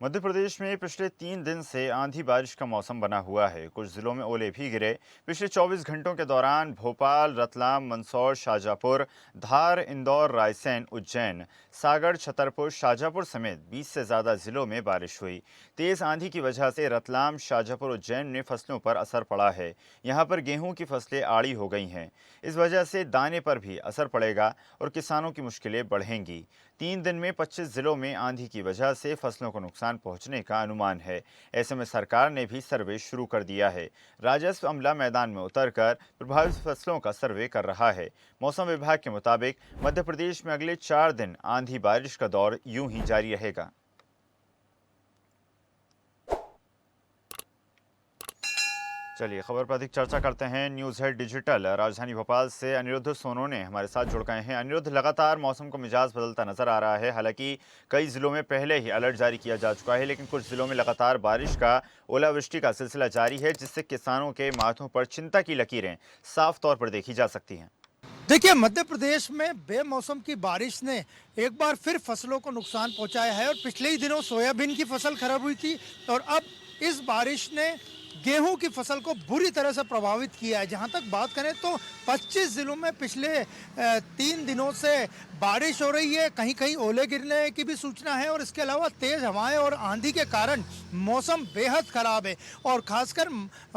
मध्य प्रदेश में पिछले 3 दिन से आंधी बारिश का मौसम बना हुआ है। कुछ जिलों में ओले भी गिरे। पिछले 24 घंटों के दौरान भोपाल, रतलाम, मंदसौर, शाजापुर, धार, इंदौर, रायसेन, उज्जैन, सागर, छतरपुर, शाजापुर समेत 20 से ज्यादा जिलों में बारिश हुई। तेज आंधी की वजह से रतलाम, शाजापुर, उज्जैन में फसलों पर असर पड़ा है। यहाँ पर गेहूं की फसलें आड़ी हो गई हैं। इस वजह से दाने पर भी असर पड़ेगा और किसानों की मुश्किलें बढ़ेंगी। 3 दिन में 25 जिलों में आंधी की वजह से फसलों को नुकसान पहुंचने का अनुमान है। ऐसे में सरकार ने भी सर्वे शुरू कर दिया है। राजस्व अमला मैदान में उतरकर प्रभावित फसलों का सर्वे कर रहा है। मौसम विभाग के मुताबिक मध्य प्रदेश में अगले 4 दिन आंधी बारिश का दौर यूं ही जारी रहेगा। चलिए खबर पर अधिक चर्चा करते हैं। न्यूज़ हेड डिजिटल राजधानी भोपाल से अनिरुद्ध सोनोने हमारे साथ जुड़ गए हैं। अनिरुद्ध, लगातार मौसम को मिजाज बदलता नजर आ रहा है। हालांकि कई जिलों में पहले ही अलर्ट जारी किया जा चुका है, लेकिन कुछ जिलों में लगातार बारिश का, ओलावृष्टि का सिलसिला जारी है, जिससे किसानों के माथों पर चिंता की लकीरें साफ तौर पर देखी जा सकती हैं। देखिए, मध्य प्रदेश में बेमौसम की बारिश ने एक बार फिर फसलों को नुकसान पहुंचाया है और पिछले ही दिनों सोयाबीन की फसल खराब हुई थी और अब इस बारिश ने गेहूं की फसल को बुरी तरह से प्रभावित किया है। जहां तक बात करें तो 25 जिलों में पिछले 3 दिनों से बारिश हो रही है। कहीं कहीं ओले गिरने की भी सूचना है और इसके अलावा तेज हवाएं और आंधी के कारण मौसम बेहद खराब है और खासकर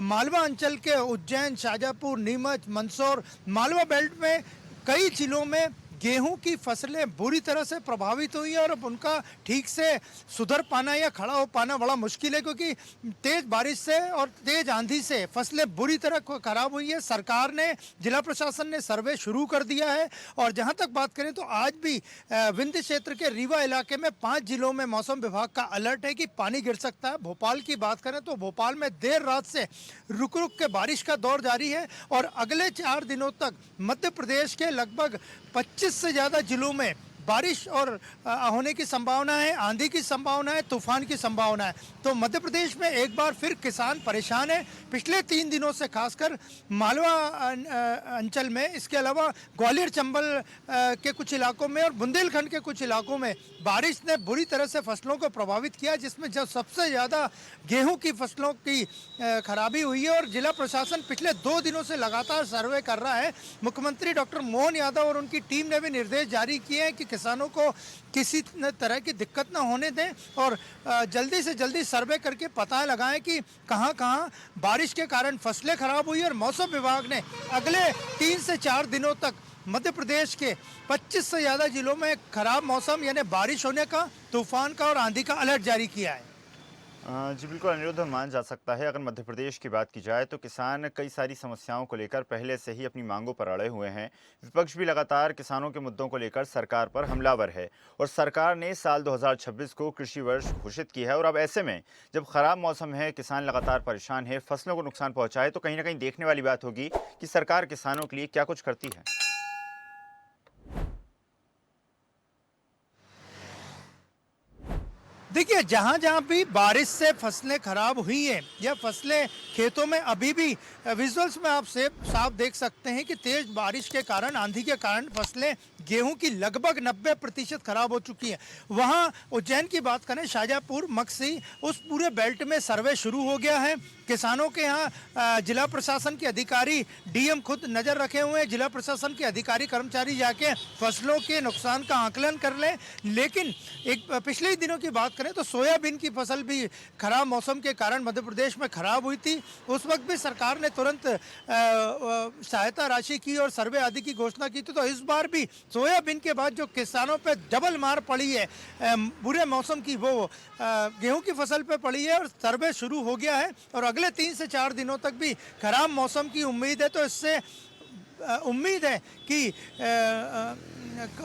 मालवा अंचल के उज्जैन, शाजापुर, नीमच, मंदसौर, मालवा बेल्ट में कई जिलों में गेहूं की फसलें बुरी तरह से प्रभावित हुई है और अब उनका ठीक से सुधर पाना या खड़ा हो पाना बड़ा मुश्किल है, क्योंकि तेज बारिश से और तेज आंधी से फसलें बुरी तरह खराब हुई है। सरकार ने, जिला प्रशासन ने सर्वे शुरू कर दिया है और जहां तक बात करें तो आज भी विंध्य क्षेत्र के रीवा इलाके में 5 जिलों में मौसम विभाग का अलर्ट है कि पानी गिर सकता है। भोपाल की बात करें तो भोपाल में देर रात से रुक रुक के बारिश का दौर जारी है और अगले 4 दिनों तक मध्य प्रदेश के लगभग 25 से ज़्यादा जिलों में बारिश और होने की संभावना है, आंधी की संभावना है, तूफान की संभावना है। तो मध्य प्रदेश में एक बार फिर किसान परेशान है। पिछले 3 दिनों से खासकर मालवा अंचल में, इसके अलावा ग्वालियर, चंबल के कुछ इलाकों में और बुंदेलखंड के कुछ इलाकों में बारिश ने बुरी तरह से फसलों को प्रभावित किया, जिसमें जब सबसे ज़्यादा गेहूं की फसलों की खराबी हुई है और जिला प्रशासन पिछले 2 दिनों से लगातार सर्वे कर रहा है। मुख्यमंत्री डॉक्टर मोहन यादव और उनकी टीम ने भी निर्देश जारी किए हैं कि किसानों को किसी तरह की दिक्कत ना होने दें और जल्दी से जल्दी सर्वे करके पता लगाएं कि कहां कहां बारिश के कारण फसलें खराब हुई। और मौसम विभाग ने अगले 3 से 4 दिनों तक मध्य प्रदेश के 25 से ज़्यादा जिलों में खराब मौसम यानी बारिश होने का, तूफान का और आंधी का अलर्ट जारी किया है। जी बिल्कुल अनिरुद्ध, मान जा सकता है। अगर मध्य प्रदेश की बात की जाए तो किसान कई सारी समस्याओं को लेकर पहले से ही अपनी मांगों पर अड़े हुए हैं। विपक्ष भी लगातार किसानों के मुद्दों को लेकर सरकार पर हमलावर है और सरकार ने साल 2026 को कृषि वर्ष घोषित की है। और अब ऐसे में जब खराब मौसम है, किसान लगातार परेशान है, फसलों को नुकसान पहुंचा है, तो कहीं ना कहीं देखने वाली बात होगी कि सरकार किसानों के लिए क्या कुछ करती है। देखिए, जहां जहां भी बारिश से फसलें खराब हुई हैं या फसलें खेतों में अभी भी विजुअल्स में आप से साफ देख सकते हैं कि तेज बारिश के कारण, आंधी के कारण फसलें गेहूं की लगभग 90% खराब हो चुकी हैं। वहां उज्जैन की बात करें, शाजापुर, मक्सी, उस पूरे बेल्ट में सर्वे शुरू हो गया है। किसानों के यहाँ जिला प्रशासन के अधिकारी, डीएम खुद नज़र रखे हुए हैं। जिला प्रशासन के अधिकारी, कर्मचारी जाके फसलों के नुकसान का आकलन कर लें। लेकिन एक पिछले ही दिनों की बात करें तो सोयाबीन की फसल भी खराब मौसम के कारण मध्य प्रदेश में खराब हुई थी। उस वक्त भी सरकार ने तुरंत सहायता राशि की और सर्वे आदि की घोषणा की थी। तो इस बार भी सोयाबीन के बाद जो किसानों पे डबल मार पड़ी है बुरे मौसम की, वो गेहूं की फसल पे पड़ी है और सर्वे शुरू हो गया है और अगले 3 से 4 दिनों तक भी खराब मौसम की उम्मीद है। तो इससे उम्मीद है कि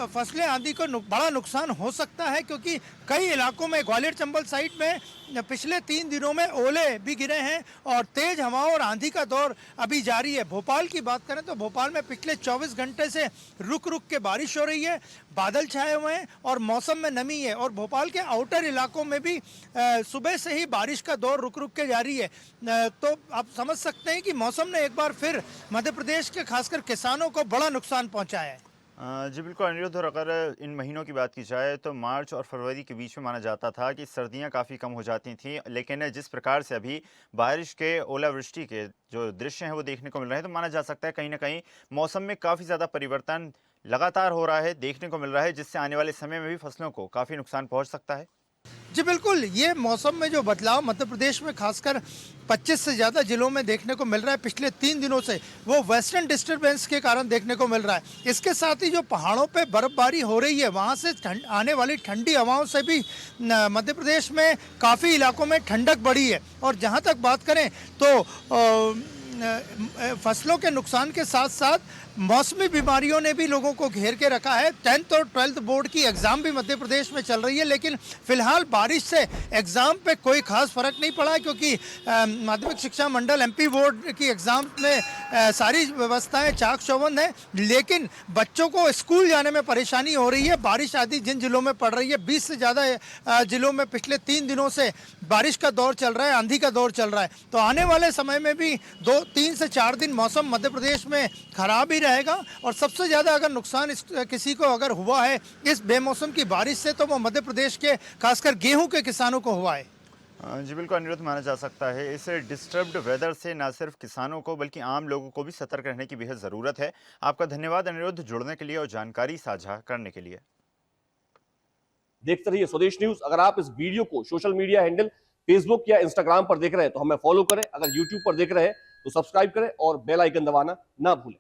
फसलें आदि को बड़ा नुकसान हो सकता है, क्योंकि कई इलाकों में ग्वालियर, चंबल साइड में पिछले 3 दिनों में ओले भी गिरे हैं और तेज हवाओं और आंधी का दौर अभी जारी है। भोपाल की बात करें तो भोपाल में पिछले 24 घंटे से रुक रुक के बारिश हो रही है, बादल छाए हुए हैं और मौसम में नमी है और भोपाल के आउटर इलाकों में भी सुबह से ही बारिश का दौर रुक रुक के जारी है। तो आप समझ सकते हैं कि मौसम ने एक बार फिर मध्य प्रदेश के खासकर किसानों को बड़ा नुकसान पहुंचाया है। जी बिल्कुल अनिरुद्ध, और अगर इन महीनों की बात की जाए तो मार्च और फरवरी के बीच में माना जाता था कि सर्दियां काफ़ी कम हो जाती थीं, लेकिन जिस प्रकार से अभी बारिश के, ओलावृष्टि के जो दृश्य हैं वो देखने को मिल रहे हैं, तो माना जा सकता है कहीं ना कहीं मौसम में काफ़ी ज़्यादा परिवर्तन लगातार हो रहा है, देखने को मिल रहा है, जिससे आने वाले समय में भी फसलों को काफ़ी नुकसान पहुंच सकता है। जी बिल्कुल, ये मौसम में जो बदलाव मध्य प्रदेश में खासकर 25 से ज़्यादा जिलों में देखने को मिल रहा है पिछले 3 दिनों से, वो वेस्टर्न डिस्टर्बेंस के कारण देखने को मिल रहा है। इसके साथ ही जो पहाड़ों पे बर्फबारी हो रही है, वहाँ से आने वाली ठंडी हवाओं से भी मध्य प्रदेश में काफ़ी इलाकों में ठंडक बढ़ी है। और जहाँ तक बात करें तो फसलों के नुकसान के साथ साथ मौसमी बीमारियों ने भी लोगों को घेर के रखा है। 10th और 12th बोर्ड की एग्ज़ाम भी मध्य प्रदेश में चल रही है, लेकिन फिलहाल बारिश से एग्ज़ाम पे कोई खास फर्क नहीं पड़ा, क्योंकि माध्यमिक शिक्षा मंडल एमपी बोर्ड की एग्ज़ाम में सारी व्यवस्थाएं चाक चौबंद है, लेकिन बच्चों को स्कूल जाने में परेशानी हो रही है। बारिश आदि जिन जिलों में पड़ रही है, 20 से ज़्यादा जिलों में पिछले 3 दिनों से बारिश का दौर चल रहा है, आंधी का दौर चल रहा है। तो आने वाले समय में भी 3 से 4 दिन मौसम मध्य प्रदेश में खराब ही रहेगा। और सबसे ज़्यादा अगर नुकसान किसी को अगर हुआ है इस बेमौसम की बारिश से, तो वो मध्य प्रदेश के खासकर गेहूं के किसानों को हुआ है। जी बिल्कुल अनिरुद्ध, माना जा सकता है इस डिस्टर्ब्ड वेदर से न सिर्फ किसानों को बल्कि आम लोगों को भी सतर्क रहने की बेहद ज़रूरत है। आपका धन्यवाद अनिरुद्ध, जुड़ने के लिए और जानकारी साझा करने के लिए। देखते रहिए स्वदेश न्यूज। अगर आप इस वीडियो को सोशल मीडिया हैंडल फेसबुक या इंस्टाग्राम पर देख रहे हैं तो हमें फॉलो करें, अगर यूट्यूब पर देख रहे हैं तो सब्सक्राइब करें और बेल आइकन दबाना ना भूलें।